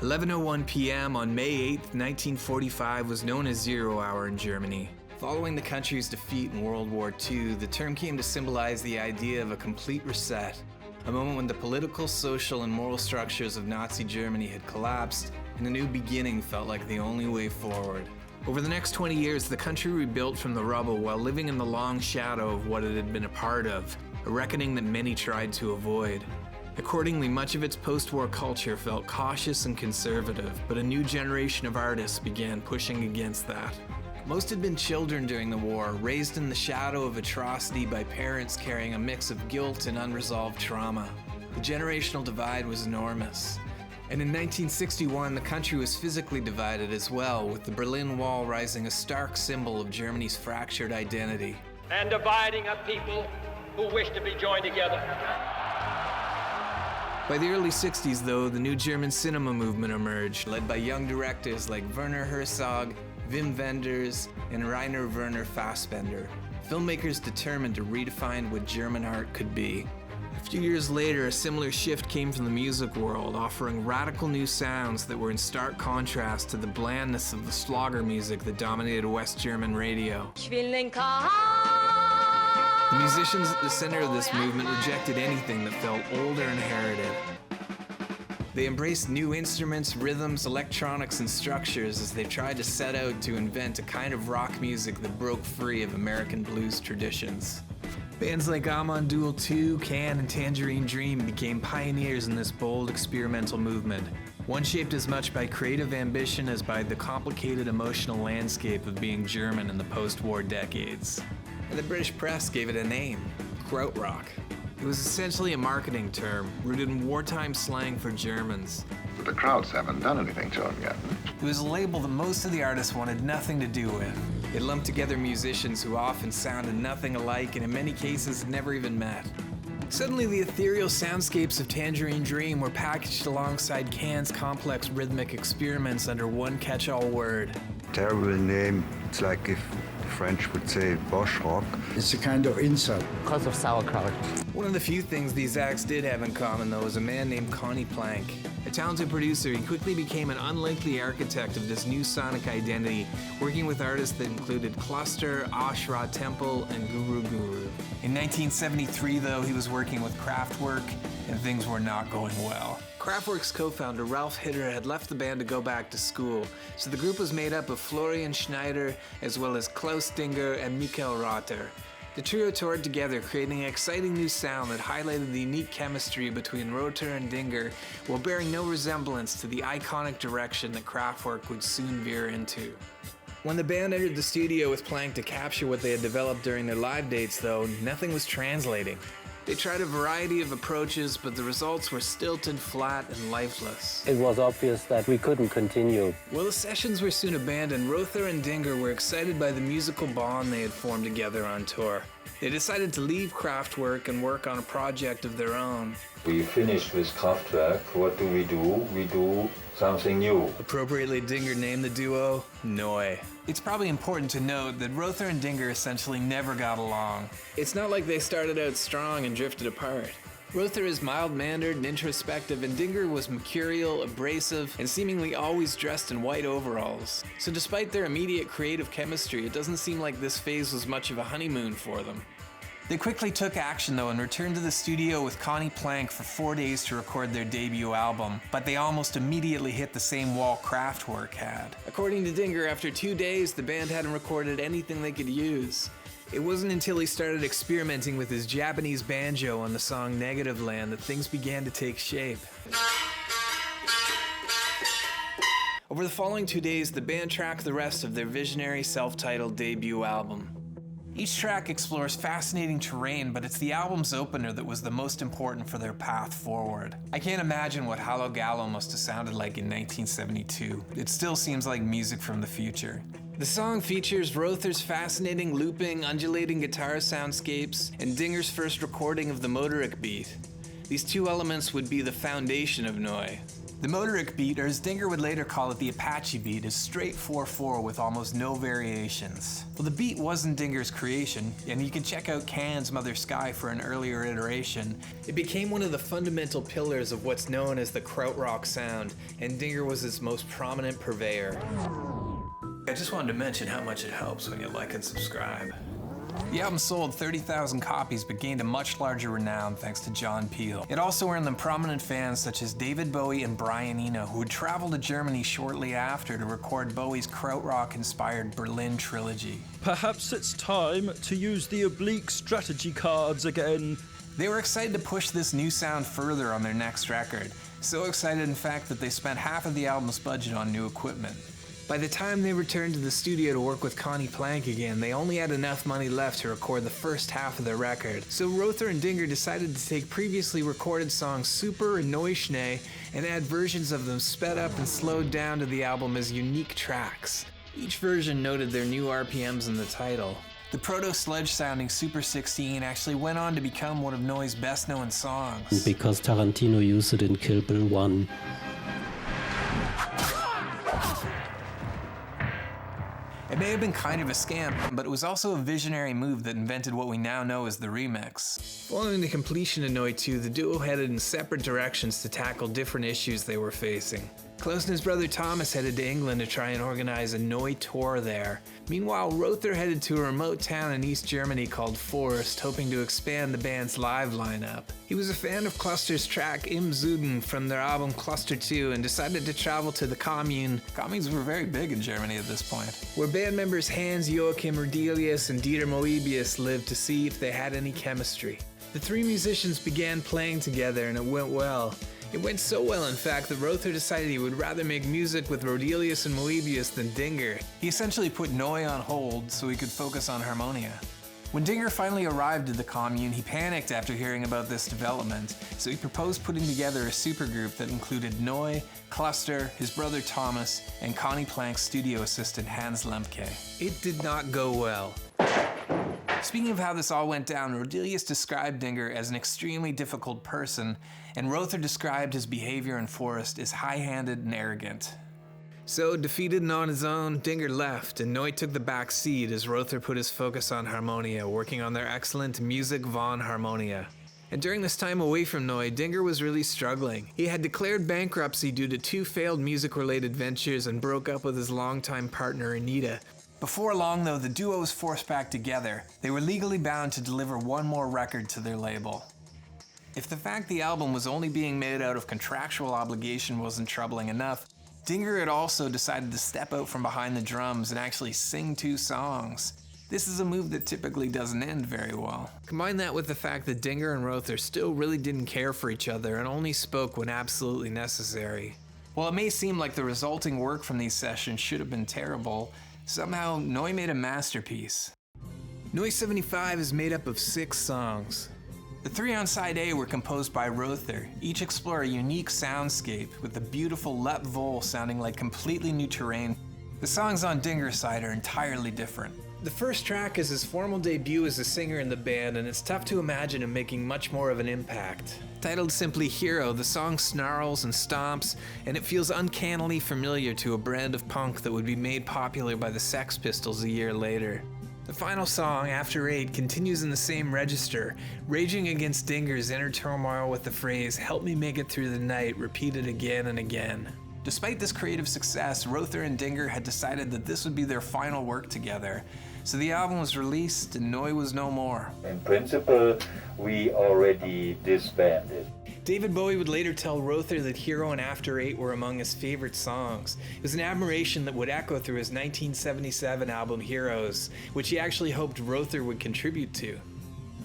11:01 p.m. on May 8, 1945 was known as Zero Hour in Germany. Following the country's defeat in World War II, the term came to symbolize the idea of a complete reset, a moment when the political, social, and moral structures of Nazi Germany had collapsed, and a new beginning felt like the only way forward. Over the next 20 years, the country rebuilt from the rubble while living in the long shadow of what it had been a part of, a reckoning that many tried to avoid. Accordingly, much of its post-war culture felt cautious and conservative, but a new generation of artists began pushing against that. Most had been children during the war, raised in the shadow of atrocity by parents carrying a mix of guilt and unresolved trauma. The generational divide was enormous. And in 1961, the country was physically divided as well, with the Berlin Wall rising a stark symbol of Germany's fractured identity. And dividing a people who wish to be joined together. By the early 60s, though, the new German cinema movement emerged, led by young directors like Werner Herzog, Wim Wenders, and Rainer Werner Fassbender, filmmakers determined to redefine what German art could be. A few years later, a similar shift came from the music world, offering radical new sounds that were in stark contrast to the blandness of the Schlager music that dominated West German radio. The musicians at the center of this movement rejected anything that felt old or inherited. They embraced new instruments, rhythms, electronics, and structures as they tried to set out to invent a kind of rock music that broke free of American blues traditions. Bands like Amon Duel 2, Can, and Tangerine Dream became pioneers in this bold experimental movement, one shaped as much by creative ambition as by the complicated emotional landscape of being German in the post-war decades. And the British press gave it a name, Krautrock. It was essentially a marketing term, rooted in wartime slang for Germans. But the Krauts haven't done anything to him yet. It was a label that most of the artists wanted nothing to do with. It lumped together musicians who often sounded nothing alike and in many cases never even met. Suddenly the ethereal soundscapes of Tangerine Dream were packaged alongside Can's complex rhythmic experiments under one catch-all word. Terrible name. It's like if French would say Bosch rock. It's a kind of insult. Because of sauerkraut. One of the few things these acts did have in common, though, was a man named Conny Plank. A talented producer, he quickly became an unlikely architect of this new sonic identity, working with artists that included Cluster, Ashra Temple, and Guru Guru. In 1973, though, he was working with Kraftwerk, and things were not going well. Kraftwerk's co-founder Ralph Hitter had left the band to go back to school, so the group was made up of Florian Schneider as well as Klaus Dinger and Michael Rother. The trio toured together, creating an exciting new sound that highlighted the unique chemistry between Rother and Dinger, while bearing no resemblance to the iconic direction that Kraftwerk would soon veer into. When the band entered the studio with Plank to capture what they had developed during their live dates, though, nothing was translating. They tried a variety of approaches, but the results were stilted, flat, and lifeless. It was obvious that we couldn't continue. While the sessions were soon abandoned, Rother and Dinger were excited by the musical bond they had formed together on tour. They decided to leave Kraftwerk and work on a project of their own. We finished with Kraftwerk. What do? We do something new. Appropriately, Dinger named the duo Neu. It's probably important to note that Rother and Dinger essentially never got along. It's not like they started out strong and drifted apart. Rother is mild-mannered and introspective, and Dinger was mercurial, abrasive, and seemingly always dressed in white overalls. So despite their immediate creative chemistry, it doesn't seem like this phase was much of a honeymoon for them. They quickly took action, though, and returned to the studio with Conny Plank for 4 days to record their debut album, but they almost immediately hit the same wall Kraftwerk had. According to Dinger, after 2 days, the band hadn't recorded anything they could use. It wasn't until he started experimenting with his Japanese banjo on the song Negative Land that things began to take shape. Over the following 2 days, the band tracked the rest of their visionary self-titled debut album. Each track explores fascinating terrain, but it's the album's opener that was the most important for their path forward. I can't imagine what Hallo Gallo must have sounded like in 1972. It still seems like music from the future. The song features Rother's fascinating looping, undulating guitar soundscapes, and Dinger's first recording of the motorik beat. These two elements would be the foundation of Neu. The motorik beat, or as Dinger would later call it, the Apache beat, is straight 4/4 with almost no variations. Well, the beat wasn't Dinger's creation, and you can check out Can's Mother Sky for an earlier iteration. It became one of the fundamental pillars of what's known as the Krautrock sound, and Dinger was its most prominent purveyor. I just wanted to mention how much it helps when you like and subscribe. The album sold 30,000 copies but gained a much larger renown thanks to John Peel. It also earned them prominent fans such as David Bowie and Brian Eno, who would travel to Germany shortly after to record Bowie's Krautrock-inspired Berlin trilogy. Perhaps it's time to use the oblique strategy cards again. They were excited to push this new sound further on their next record. So excited, in fact, that they spent half of the album's budget on new equipment. By the time they returned to the studio to work with Conny Plank again, they only had enough money left to record the first half of their record. So Rother and Dinger decided to take previously recorded songs Super and Neuschnee and add versions of them sped up and slowed down to the album as unique tracks. Each version noted their new RPMs in the title. The proto-sledge sounding Super 16 actually went on to become one of Neu's best known songs. Because Tarantino used it in Kill Bill 1. It may have been kind of a scam, but it was also a visionary move that invented what we now know as the remix. Following the completion of Neu 2, the duo headed in separate directions to tackle different issues they were facing. Klaus and his brother Thomas headed to England to try and organize a Neu tour there. Meanwhile, Rother headed to a remote town in East Germany called Forst, hoping to expand the band's live lineup. He was a fan of Cluster's track Im Süden from their album Cluster 2 and decided to travel to the Commune. Communes were very big in Germany at this point, where band members Hans Joachim Rodelius and Dieter Moebius lived to see if they had any chemistry. The three musicians began playing together and it went well. It went so well, in fact, that Rother decided he would rather make music with Rodelius and Moebius than Dinger. He essentially put Neu on hold so he could focus on Harmonia. When Dinger finally arrived at the Commune, he panicked after hearing about this development, so he proposed putting together a supergroup that included Neu, Cluster, his brother Thomas, and Conny Plank's studio assistant Hans Lemke. It did not go well. Speaking of how this all went down, Rodelius described Dinger as an extremely difficult person, and Rother described his behavior in Forest as high-handed and arrogant. So, defeated and on his own, Dinger left, and Neu took the back seat as Rother put his focus on Harmonia, working on their excellent Musik von Harmonia. And during this time away from Neu, Dinger was really struggling. He had declared bankruptcy due to 2 failed music-related ventures and broke up with his longtime partner Anita. Before long, though, the duo was forced back together. They were legally bound to deliver one more record to their label. If the fact the album was only being made out of contractual obligation wasn't troubling enough, Dinger had also decided to step out from behind the drums and actually sing 2 songs. This is a move that typically doesn't end very well. Combine that with the fact that Dinger and Rother still really didn't care for each other and only spoke when absolutely necessary. While it may seem like the resulting work from these sessions should have been terrible, somehow Neu made a masterpiece. Neu 75 is made up of 6 songs. The 3 on side A were composed by Rother. Each explore a unique soundscape with the beautiful Lep Vol sounding like completely new terrain. The songs on Dinger's side are entirely different. The first track is his formal debut as a singer in the band, and it's tough to imagine him making much more of an impact. Titled simply Hero, the song snarls and stomps, and it feels uncannily familiar to a brand of punk that would be made popular by the Sex Pistols a year later. The final song, After 8, continues in the same register, raging against Dinger's inner turmoil with the phrase, "Help me make it through the night," repeated again and again. Despite this creative success, Rother and Dinger had decided that this would be their final work together, so the album was released and Neu was no more. In principle, we already disbanded. David Bowie would later tell Rother that Hero and After 8 were among his favorite songs. It was an admiration that would echo through his 1977 album Heroes, which he actually hoped Rother would contribute to.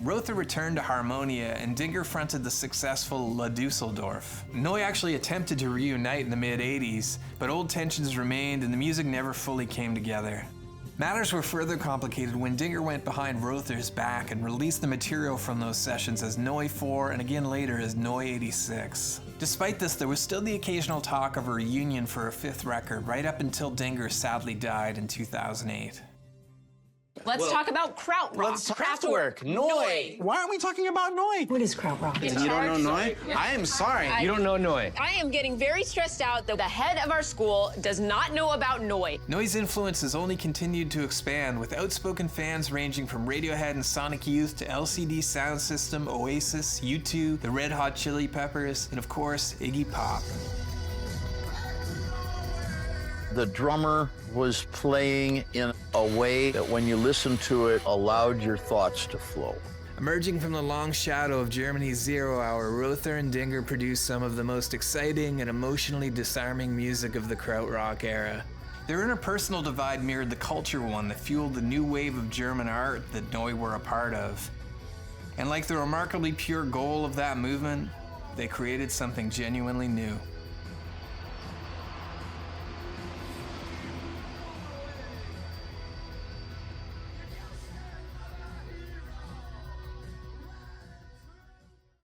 Rother returned to Harmonia, and Dinger fronted the successful La Dusseldorf. Neu actually attempted to reunite in the mid-80s, but old tensions remained and the music never fully came together. Matters were further complicated when Dinger went behind Rother's back and released the material from those sessions as Neu 4 and again later as Neu 86. Despite this, there was still the occasional talk of a reunion for a 5th record right up until Dinger sadly died in 2008. Let's talk about Krautrock. Let's Kraftwerk. Noi. Why aren't we talking about Noi? What is Krautrock? You don't know Noi? I am sorry. You don't know Noi. I am getting very stressed out that the head of our school does not know about Noi. Noi's influence has only continued to expand, with outspoken fans ranging from Radiohead and Sonic Youth to LCD Soundsystem, Oasis, U2, the Red Hot Chili Peppers, and of course, Iggy Pop. The drummer was playing in a way that when you listened to it, allowed your thoughts to flow. Emerging from the long shadow of Germany's Zero Hour, Rother and Dinger produced some of the most exciting and emotionally disarming music of the Krautrock era. Their interpersonal divide mirrored the culture one that fueled the new wave of German art that Noi were a part of. And like the remarkably pure goal of that movement, they created something genuinely new.